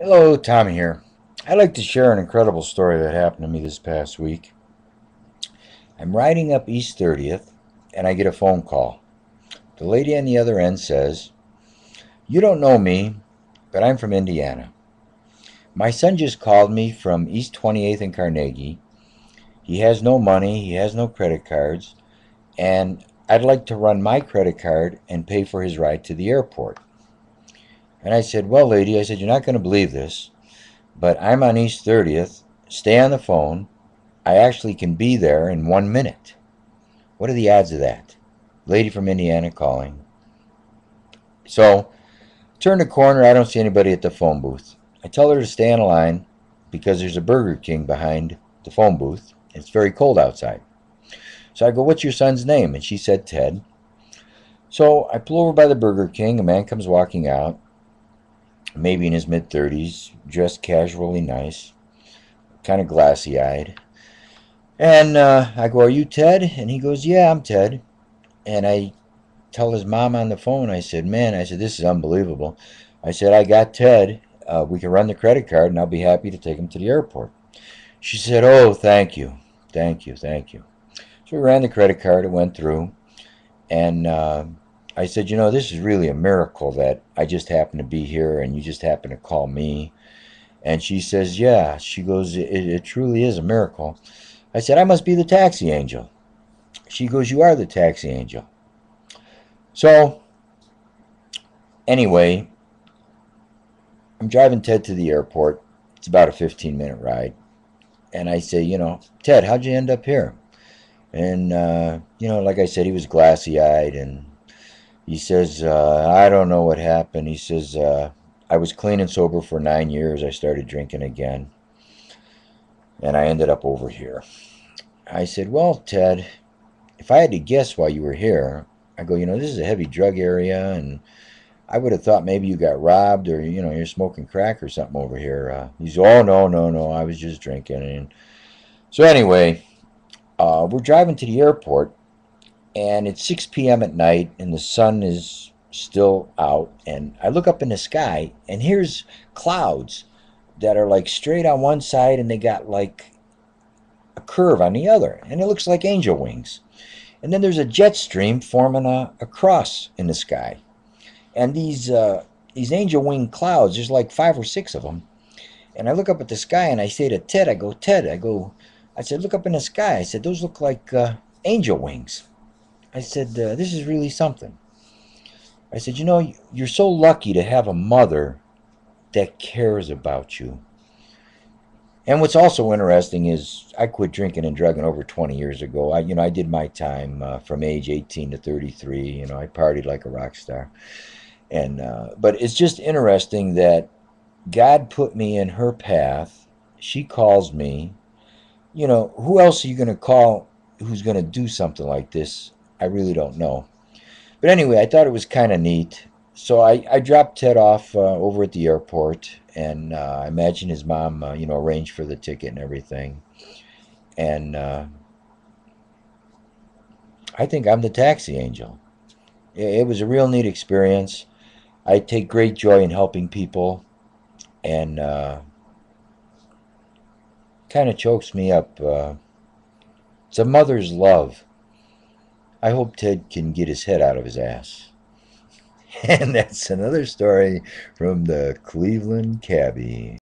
Hello, Tommy here. I'd like to share an incredible story that happened to me this past week. I'm riding up East 30th and I get a phone call. The lady on the other end says, "You don't know me, but I'm from Indiana. My son just called me from East 28th and Carnegie. He has no money, he has no credit cards, and I'd like to run my credit card and pay for his ride to the airport." And I said, "Well, lady," I said, "you're not going to believe this, but I'm on East 30th. Stay on the phone. I actually can be there in 1 minute. What are the odds of that?" Lady from Indiana calling. So, turn the corner. I don't see anybody at the phone booth. I tell her to stay on the line because there's a Burger King behind the phone booth. It's very cold outside. So I go, "What's your son's name?" And she said, "Ted." So I pull over by the Burger King. A man comes walking out, maybe in his mid 30s, dressed casually nice, kind of glassy eyed. And I go, "Are you Ted?" And he goes, "Yeah, I'm Ted." And I tell his mom on the phone, I said, "Man," I said, "this is unbelievable." I said, "I got Ted. We can run the credit card and I'll be happy to take him to the airport." She said, "Oh, thank you. Thank you. Thank you." So we ran the credit card. It went through. And I said, "This is really a miracle that I just happen to be here and you just happen to call me." And she says, "Yeah." She goes, "It truly is a miracle." I said, "I must be the taxi angel." She goes, "You are the taxi angel." So, anyway, I'm driving Ted to the airport. It's about a 15-minute ride. And I say, "Ted, how'd you end up here?" And, like I said, he was glassy eyed. And he says, "I don't know what happened." He says, "I was clean and sober for 9 years. I started drinking again. And I ended up over here." I said, "Well, Ted, if I had to guess why you were here," I go, "this is a heavy drug area. And I would have thought maybe you got robbed or, you're smoking crack or something over here." He's, "Oh, no, no, no. I was just drinking." And so, anyway, we're driving to the airport and it's 6 p.m. at night and the sun is still out. And I look up in the sky and here's clouds that are like straight on one side and they got like a curve on the other. And it looks like angel wings. And then there's a jet stream forming a cross in the sky. And these angel wing clouds, there's like five or six of them. And I look up at the sky and I say to Ted, I go, "Ted," I said, "look up in the sky." I said, "Those look like angel wings." I said, "This is really something." I said, "You're so lucky to have a mother that cares about you." And what's also interesting is I quit drinking and drugging over 20 years ago. I did my time from age 18 to 33. I partied like a rock star. And but it's just interesting that God put me in her path. She calls me. Who else are you going to call who's going to do something like this? I really don't know. But anyway, I thought it was kind of neat. So I dropped Ted off over at the airport, and I imagine his mom, arranged for the ticket and everything. And I think I'm the taxi angel. It was a real neat experience. I take great joy in helping people, and kind of chokes me up. It's a mother's love. I hope Ted can get his head out of his ass. And that's another story from the Cleveland Cabbie.